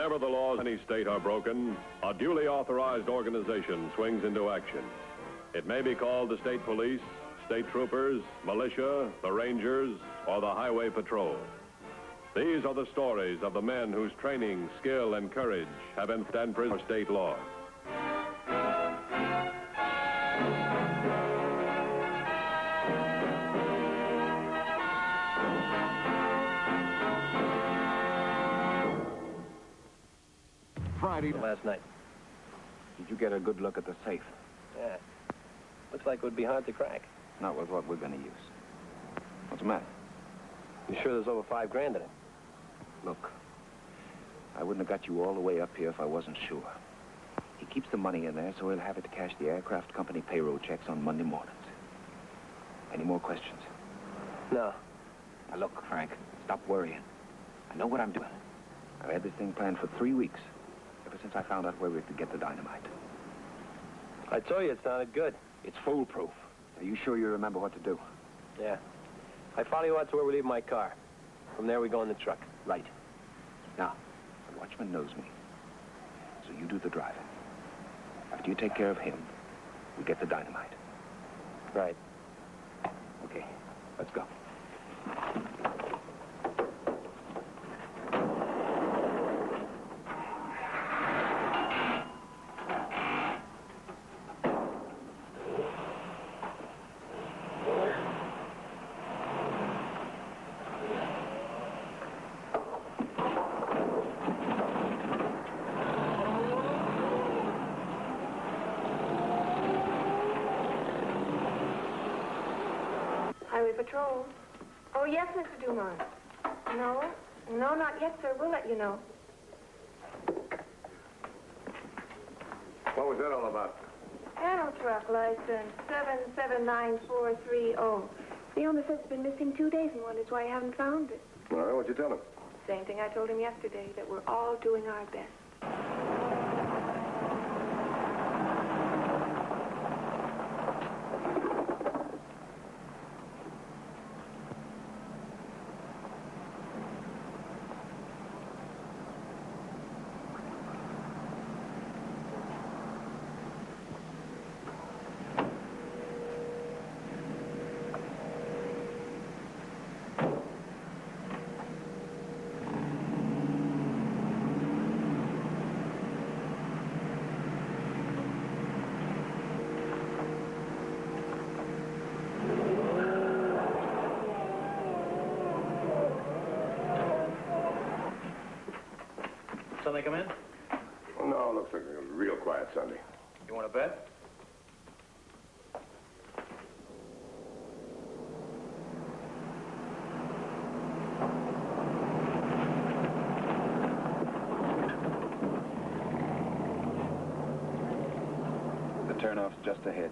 Whenever the laws in any state are broken, a duly authorized organization swings into action. It may be called the state police, state troopers, militia, the rangers, or the highway patrol. These are the stories of the men whose training, skill, and courage have enforced prison state law. Friday. Last night. Did you get a good look at the safe? Yeah. Looks like it would be hard to crack. Not with what we're going to use. What's the matter? You sure there's over $5 grand in it? Look, I wouldn't have got you all the way up here if I wasn't sure. He keeps the money in there so he'll have it to cash the aircraft company payroll checks on Monday mornings. Any more questions? No. Now look, Frank, stop worrying. I know what I'm doing. I've had this thing planned for 3 weeks. Ever since I found out where we could get the dynamite. I told you it sounded good. It's foolproof. Are you sure you remember what to do? Yeah. I follow you out to where we leave my car. From there we go in the truck. Right. Now, the watchman knows me. So you do the driving. After you take care of him, we get the dynamite. Right. Okay, let's go. Highway Patrol. Oh, yes, Mr. Dumont. No, not yet, sir. We'll let you know. What was that all about? Piano truck license 779430. The owner says it's been missing 2 days and wonders why you haven't found it. All right, what'd you tell him? Same thing I told him yesterday, that we're all doing our best. Sunday come in? Oh, no, looks like a real quiet Sunday. You want to bet? The turnoff's just ahead.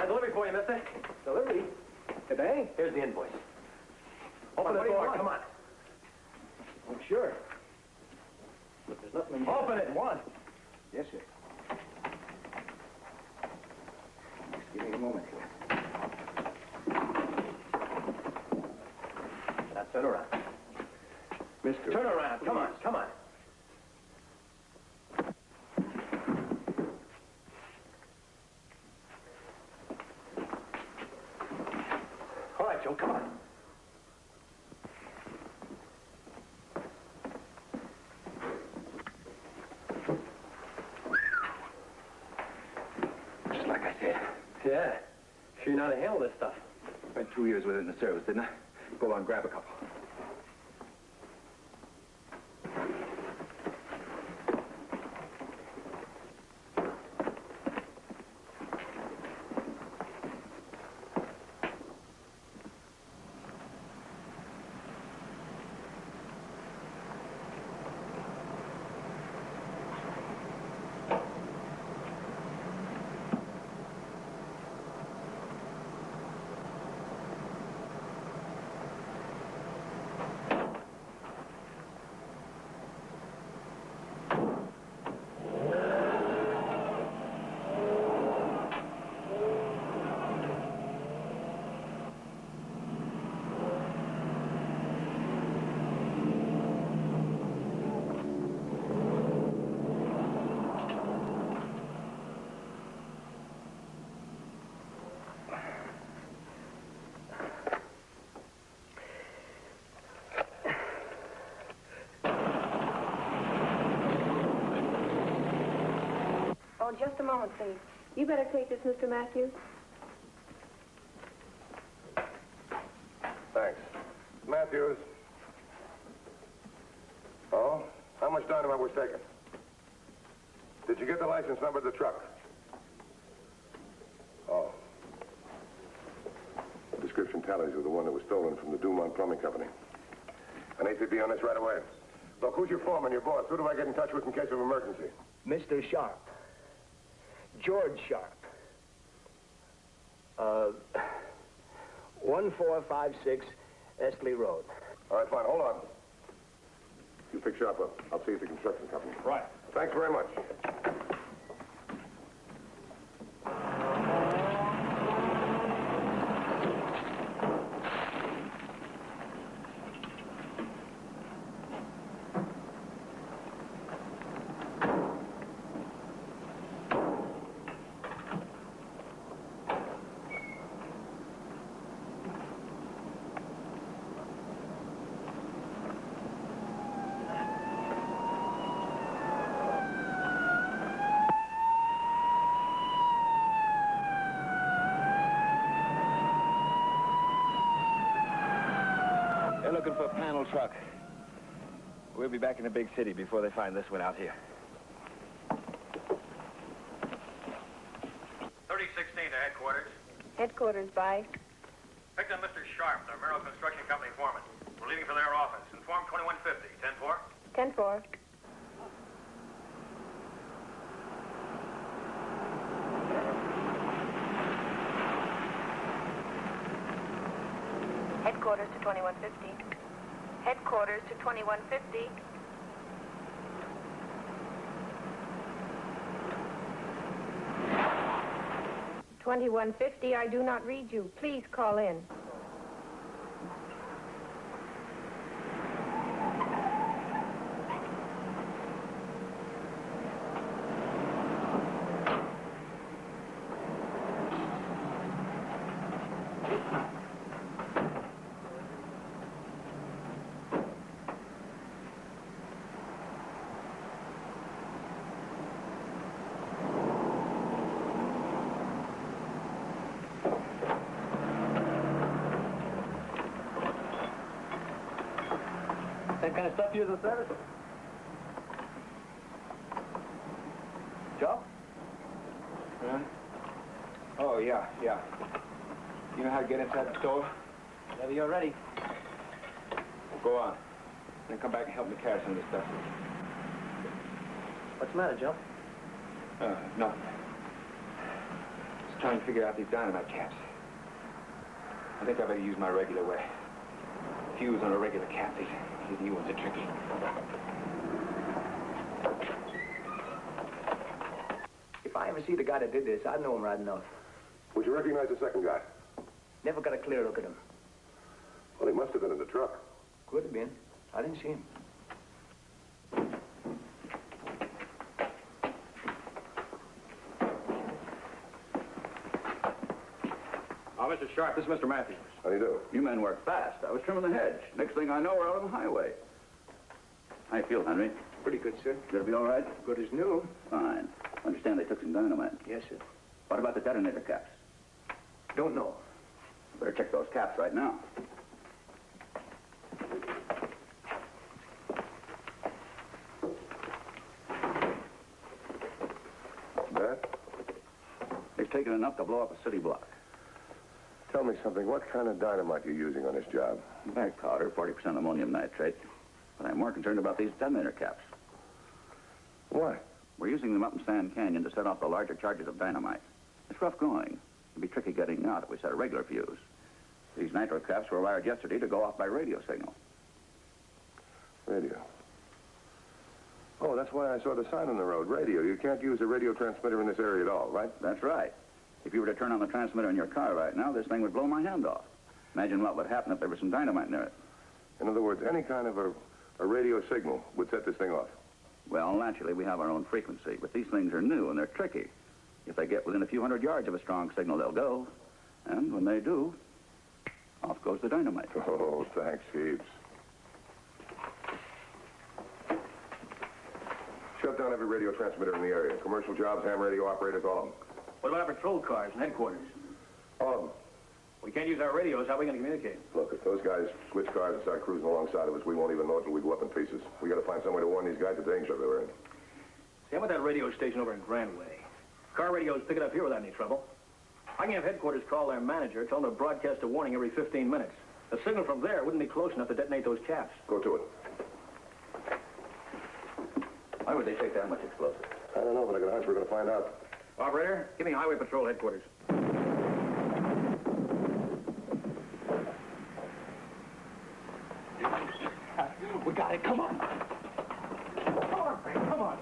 Delivery for you, mister. Delivery? Today? Here's the invoice. Open the door, come on. Oh, sure. But there's nothing in here. Open it, one. Yes, sir. Just give me a moment here. Now turn around. Mister. Turn around, come on, come on. All right, Joe, come on. Just like I said. Yeah, sure you know how to handle this stuff. Spent 2 years with it in the service, didn't I? Go on, grab a couple. Oh, just a moment, please. You better take this, Mr. Matthews. Thanks. Matthews. Oh? How much dynamite was taken? Did you get the license number of the truck? Oh. The description tallies with the one that was stolen from the Dumont Plumbing Company. I need to be on this right away. Look, who's your foreman, your boss? Who do I get in touch with in case of emergency? Mr. Sharp. George Sharp. 1456 Estley Road. All right, fine. Hold on. You pick Sharp up. I'll see you at the construction company. Right. Thanks very much. They're looking for a panel truck. We'll be back in the big city before they find this one out here. 3016 to headquarters. Headquarters, by. Picked up Mr. Sharp, the Merrill Construction Company foreman. We're leaving for their office. Inform 2150. 10-4. 10-4. Headquarters to 2150. Headquarters to 2150. I do not read you. Please call in. That kind of stuff you as a service? Joe? Huh? Oh, yeah. You know how to get inside the store? Whenever you're ready. Well, go on. Then come back and help me carry some of this stuff. What's the matter, Joe? Nothing. Just trying to figure out these dynamite caps. I think I better use my regular way. Fuse on a regular cap. These new ones are tricky. If I ever see the guy that did this, I'd know him right enough. Would you recognize the second guy? Never got a clear look at him. Well, he must have been in the truck. Could have been. I didn't see him. Oh, Mr. Sharp, this is Mr. Matthews. How do you do? You men work fast. I was trimming the hedge. Next thing I know, we're out on the highway. How you feel, Henry? Pretty good, sir. Gonna be all right? Good as new. Fine. Understand they took some dynamite. Yes, sir. What about the detonator caps? Don't know. Better check those caps right now. Bad? They've taken enough to blow up a city block. Tell me something. What kind of dynamite are you using on this job? Bag powder, 40% ammonium nitrate. But I'm more concerned about these detonator caps. Why? We're using them up in Sand Canyon to set off the larger charges of dynamite. It's rough going. It'd be tricky getting out if we set a regular fuse. These nitro caps were wired yesterday to go off by radio signal. Radio. Oh, that's why I saw the sign on the road. Radio. You can't use a radio transmitter in this area at all, right? That's right. If you were to turn on the transmitter in your car right now, this thing would blow my hand off. Imagine what would happen if there was some dynamite near it. In other words, any kind of a radio signal would set this thing off. Well, naturally, we have our own frequency, but these things are new and they're tricky. If they get within a few hundred yards of a strong signal, they'll go. And when they do, off goes the dynamite. Oh, thanks, heaps. Shut shut down every radio transmitter in the area. Commercial jobs, ham radio operators, all of them. What about our patrol cars and headquarters? All of them. We can't use our radios. How are we going to communicate? Look, if those guys switch cars and start cruising alongside of us, we won't even know until we go up in pieces. We got to find some way to warn these guys of the danger they're in. See, how about that radio station over in Grandway? Car radios pick it up here without any trouble. I can have headquarters call their manager, tell them to broadcast a warning every 15 minutes. The signal from there wouldn't be close enough to detonate those caps. Go to it. Why would they take that much explosive? I don't know, but I got a hunch we're going to find out. Operator, give me Highway Patrol headquarters. We got it. Come on. Come on, Frank. Come on.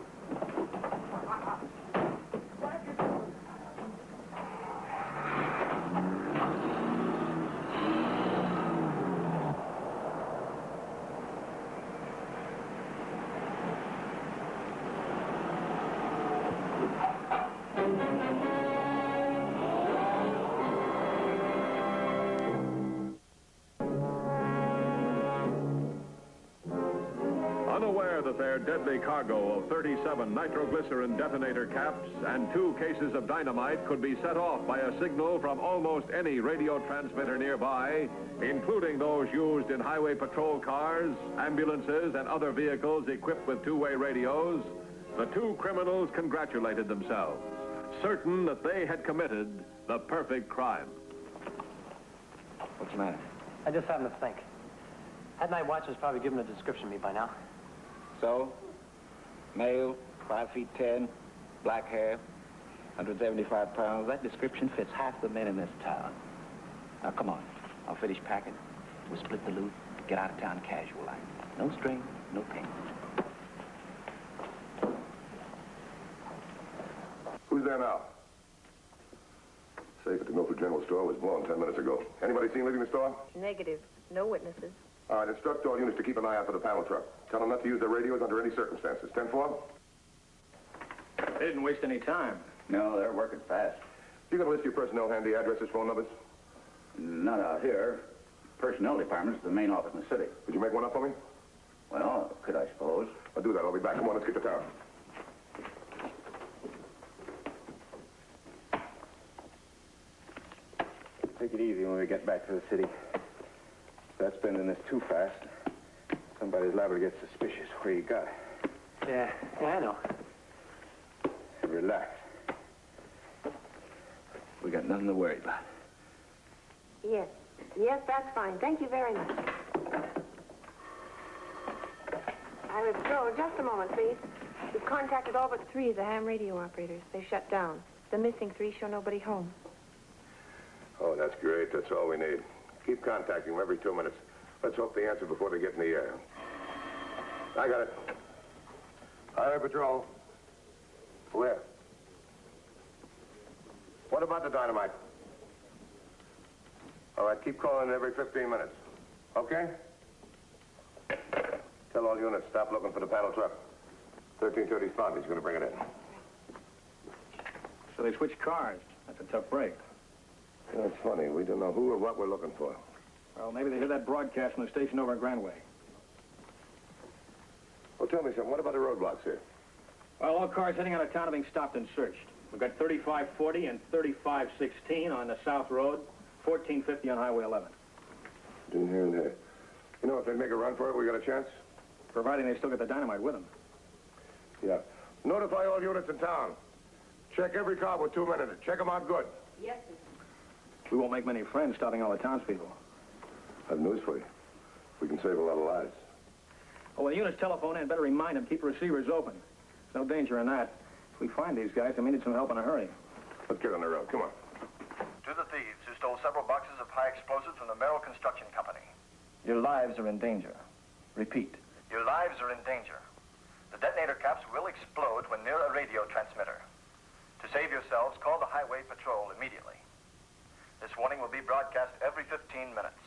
Unaware that their deadly cargo of 37 nitroglycerin detonator caps and 2 cases of dynamite could be set off by a signal from almost any radio transmitter nearby, including those used in highway patrol cars, ambulances, and other vehicles equipped with two-way radios, the 2 criminals congratulated themselves, certain that they had committed the perfect crime. What's the matter? I just happened to think. That night watch has probably given a description of me by now. So, male, 5'10", black hair, 175 pounds. That description fits half the men in this town. Now, come on. I'll finish packing. We'll split the loot, get out of town casual like. No strain, no pain. Who's there now? Safe at the Milford General Store was blown 10 minutes ago. Anybody seen leaving the store? Negative. No witnesses. All right, instruct all units to keep an eye out for the panel truck. Tell them not to use their radios under any circumstances. 10-4? They didn't waste any time. No, they're working fast. You got a list of your personnel handy, addresses, phone numbers? Not out here. Personnel department's the main office in the city. Could you make one up for me? Well, could I suppose? I'll do that. I'll be back. Come on, let's get to town. Take it easy when we get back to the city. Start spending this too fast. Somebody's liable to get suspicious. Where you got it? Yeah, I know. Relax. We got nothing to worry about. Yes. Yes, that's fine. Thank you very much. Highway Patrol, just a moment, please. We've contacted all but 3 of the ham radio operators. They shut down. The missing 3 show nobody home. Oh, that's great. That's all we need. Keep contacting them every 2 minutes. Let's hope they answer before they get in the air. I got it. Highway Patrol. Where? What about the dynamite? All right, keep calling every 15 minutes. Okay? Tell all units, stop looking for the panel truck. 1330's found. He's going to bring it in. So they switched cars. That's a tough break. You know, it's funny. We don't know who or what we're looking for. Well, maybe they hear that broadcast from the station over in Grandway. Well, tell me something. What about the roadblocks here? Well, all cars heading out of town are being stopped and searched. We've got 3540 and 3516 on the South Road, 1450 on Highway 11. Doing here and there. You know, if they make a run for it, we got a chance? Providing they still get the dynamite with them. Yeah. Notify all units in town. Check every car with 2 men in it. Check them out good. Yes, sir. We won't make many friends stopping all the townspeople. I have news for you. We can save a lot of lives. Oh, when the units telephone in, better remind them, keep the receivers open. There's no danger in that. If we find these guys, they may need some help in a hurry. Let's get on the road. Come on. To the thieves who stole several boxes of high explosives from the Merrill Construction Company. Your lives are in danger. Repeat. Your lives are in danger. The detonator caps will explode when near a radio transmitter. To save yourselves, call the Highway Patrol immediately. This warning will be broadcast every 15 minutes.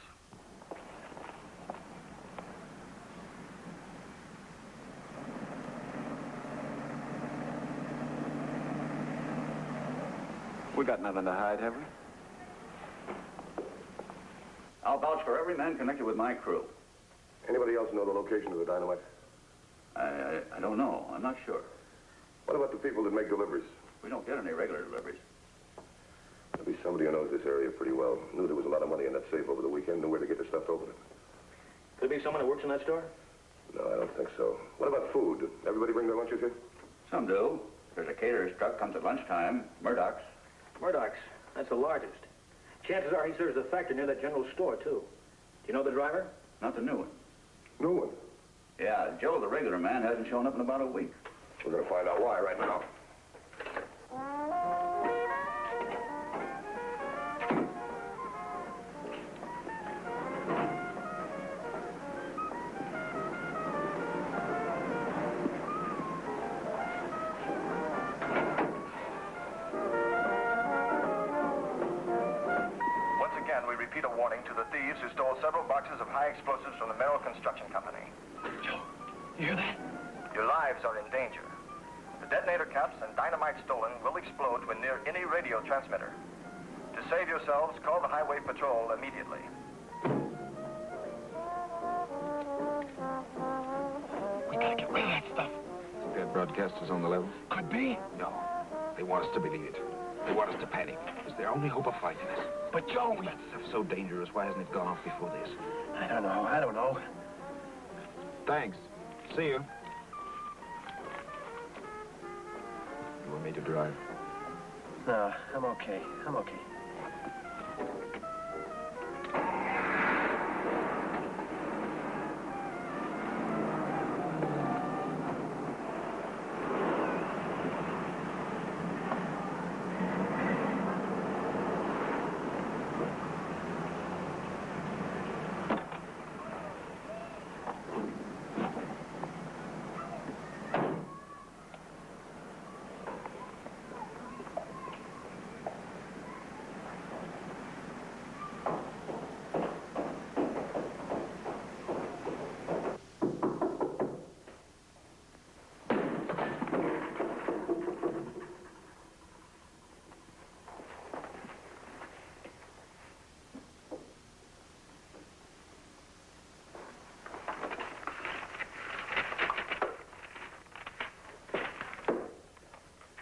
We got nothing to hide, have we? I'll vouch for every man connected with my crew. Anybody else know the location of the dynamite? I don't know. I'm not sure. What about the people that make deliveries? We don't get any regular deliveries. There'll be somebody who knows this area pretty well. Knew there was a lot of money in that safe over the weekend, knew where to get the stuff to open it. Could it be someone that works in that store? No, I don't think so. What about food? Everybody bring their lunches here? Some do. There's a caterer's truck comes at lunchtime. Murdoch's. Murdoch's. That's the largest. Chances are he serves the factory near that general store, too. Do you know the driver? Not the new one. New one. Yeah, Joe, the regular man, hasn't shown up in about a week. We're going to find out why right now. Repeat a warning to the thieves who stole several boxes of high explosives from the Merrill Construction Company. Joe, you hear that? Your lives are in danger. The detonator caps and dynamite stolen will explode when near any radio transmitter. To save yourselves, call the Highway Patrol immediately. We gotta get rid of that stuff. Think that broadcaster's on the level? Could be. No. They want us to believe it. They want us to panic. It's their only hope of fighting us. But, Joe, we... That stuff's so dangerous. Why hasn't it gone off before this? I don't know. Thanks. See you. You want me to drive? No, I'm okay.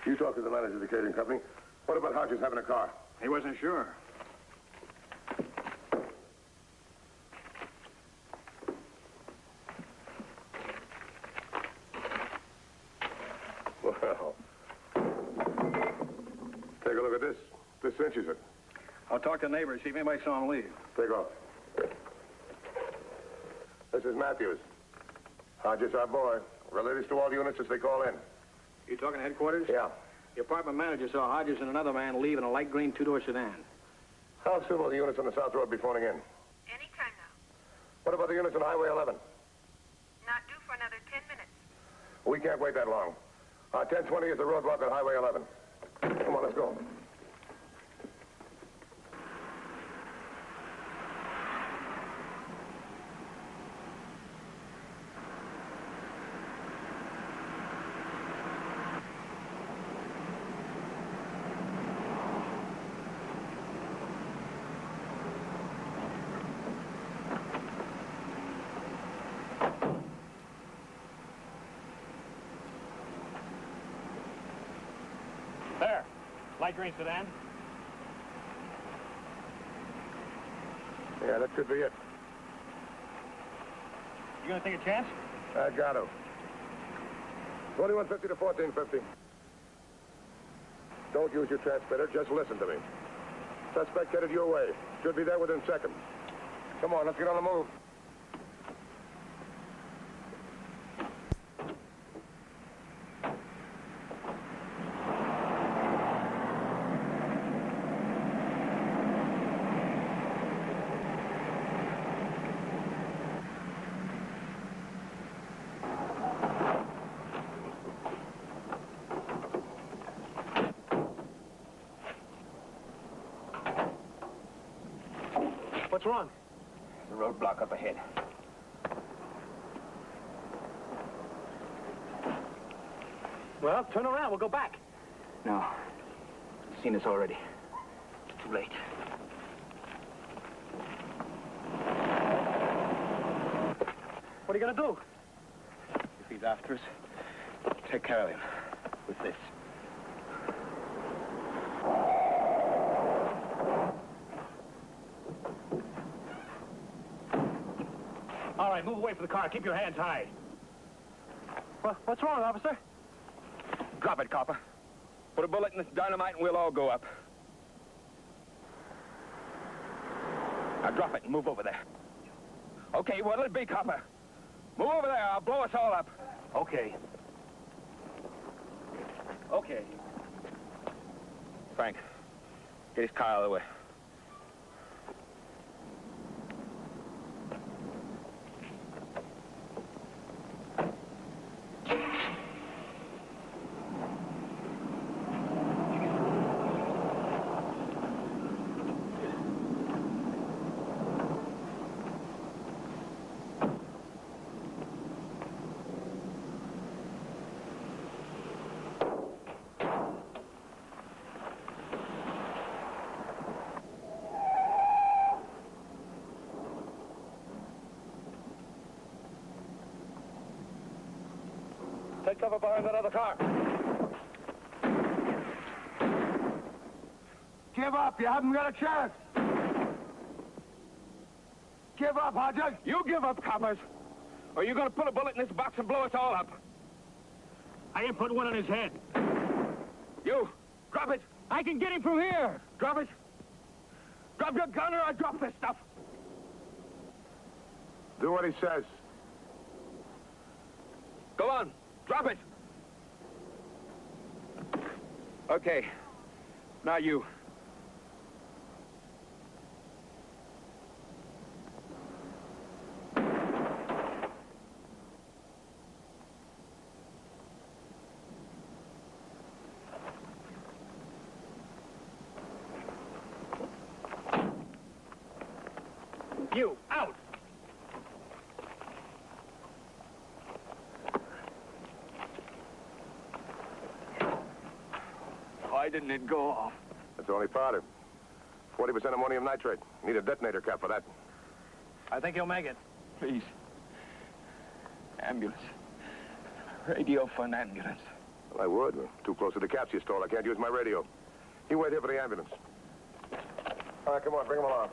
You talk to the manager of the catering company. What about Hodges having a car? He wasn't sure. Well, take a look at this. This cinches it. I'll talk to neighbors, see if anybody saw him leave. Take off. This is Matthews. Hodges, our boy. Related to all units as they call in. You talking to headquarters? Yeah. The apartment manager saw Hodges and another man leave in a light green two-door sedan. How soon will the units on the South Road be phoning in? Anytime now. What about the units on Highway 11? Not due for another 10 minutes. We can't wait that long. 1020 is the roadblock on Highway 11. Come on, let's go. There. Light green sedan. Yeah, that should be it. You gonna take a chance? I got to. 2150 to 1450. Don't use your transmitter, just listen to me. Suspect headed your way. Should be there within seconds. Come on, let's get on the move. What's wrong? The roadblock up ahead. Well, turn around. We'll go back. No. Seen us already. Too late. What are you gonna do? If he's after us, take care of him. with this. All right, move away from the car. Keep your hands high. What's wrong, officer? Drop it, copper. Put a bullet in this dynamite and we'll all go up. Now drop it and move over there. Okay, what'll it be, copper? Move over there. I'll blow us all up. Okay. Okay. Frank, get his car out of the way. Take cover behind that other car. Give up. You haven't got a chance. Give up, Hodges. You give up, coppers, or you're going to put a bullet in this box and blow us all up. I ain't put one on his head. You, drop it. I can get him from here. Drop it. Drop your gun or I drop this stuff. Do what he says. Go on. Drop it. Okay. Now you. You, out. Why didn't it go off? That's only powder. 40% ammonium nitrate. Need a detonator cap for that. I think he'll make it. Please. Ambulance. Radio for an ambulance. Well, I would. We're too close to the caps you stole. I can't use my radio. You wait here for the ambulance. All right, come on, bring him along.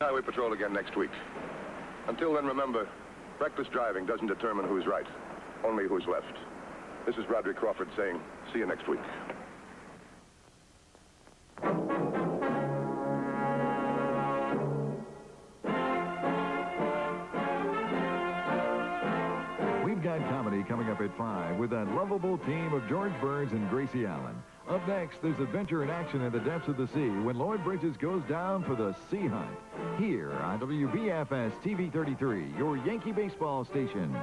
Highway patrol again next week. Until then, remember, reckless driving doesn't determine who's right, only who's left. This is Roderick Crawford saying, see you next week. We've got comedy coming up at 5 with that lovable team of George Burns and Gracie Allen. Up next, there's adventure and action in the depths of the sea when Lloyd Bridges goes down for the sea hunt. Here on WBFS TV 33, your Yankee baseball station.